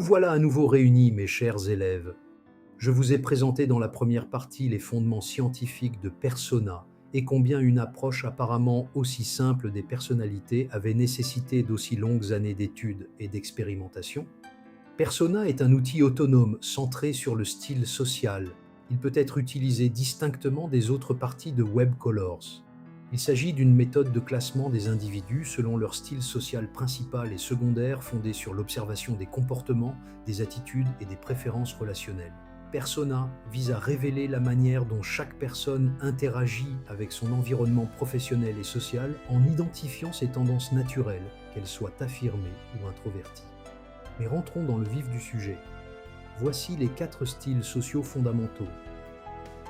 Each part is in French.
Nous voilà à nouveau réunis, mes chers élèves. Je vous ai présenté dans la première partie les fondements scientifiques de Persona et combien une approche apparemment aussi simple des personnalités avait nécessité d'aussi longues années d'études et d'expérimentation. Persona est un outil autonome centré sur le style social. Il peut être utilisé distinctement des autres parties de WebColors. Il s'agit d'une méthode de classement des individus selon leur style social principal et secondaire fondé sur l'observation des comportements, des attitudes et des préférences relationnelles. Persona vise à révéler la manière dont chaque personne interagit avec son environnement professionnel et social en identifiant ses tendances naturelles, qu'elles soient affirmées ou introverties. Mais rentrons dans le vif du sujet. Voici les 4 styles sociaux fondamentaux.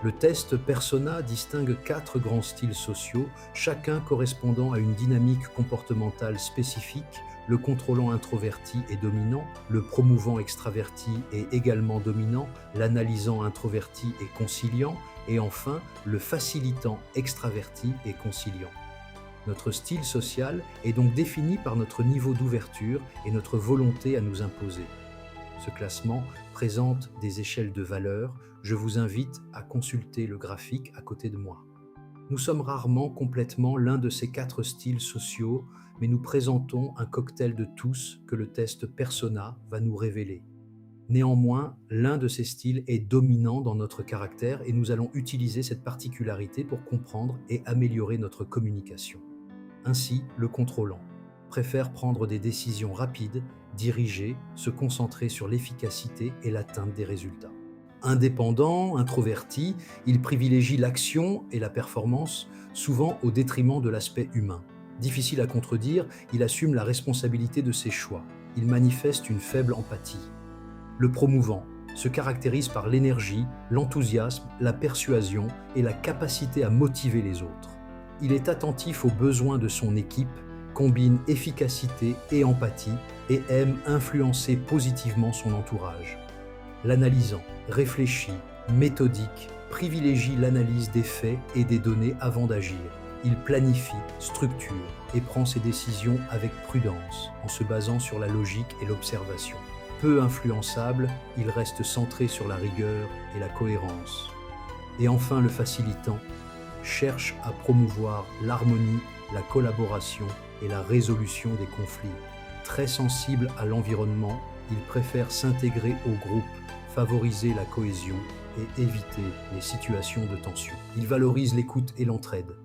Le test Persona distingue 4 grands styles sociaux, chacun correspondant à une dynamique comportementale spécifique, le contrôlant introverti et dominant, le promouvant extraverti et également dominant, l'analysant introverti et conciliant, et enfin le facilitant extraverti et conciliant. Notre style social est donc défini par notre niveau d'ouverture et notre volonté à nous imposer. Ce classement présente des échelles de valeurs. Je vous invite à consulter le graphique à côté de moi. Nous sommes rarement complètement l'un de ces 4 styles sociaux, mais nous présentons un cocktail de tous que le test Persona va nous révéler. Néanmoins, l'un de ces styles est dominant dans notre caractère et nous allons utiliser cette particularité pour comprendre et améliorer notre communication. Ainsi, le contrôlant préfère prendre des décisions rapides, diriger, se concentrer sur l'efficacité et l'atteinte des résultats. Indépendant, introverti, il privilégie l'action et la performance, souvent au détriment de l'aspect humain. Difficile à contredire, il assume la responsabilité de ses choix. Il manifeste une faible empathie. Le promouvant se caractérise par l'énergie, l'enthousiasme, la persuasion et la capacité à motiver les autres. Il est attentif aux besoins de son équipe, combine efficacité et empathie et aime influencer positivement son entourage. L'analysant réfléchit, méthodique, privilégie l'analyse des faits et des données avant d'agir. Il planifie, structure et prend ses décisions avec prudence, en se basant sur la logique et l'observation. Peu influençable, il reste centré sur la rigueur et la cohérence. Et enfin, le facilitant cherche à promouvoir l'harmonie, la collaboration et la résolution des conflits. Très sensible à l'environnement, il préfère s'intégrer au groupe, favoriser la cohésion et éviter les situations de tension. Il valorise l'écoute et l'entraide.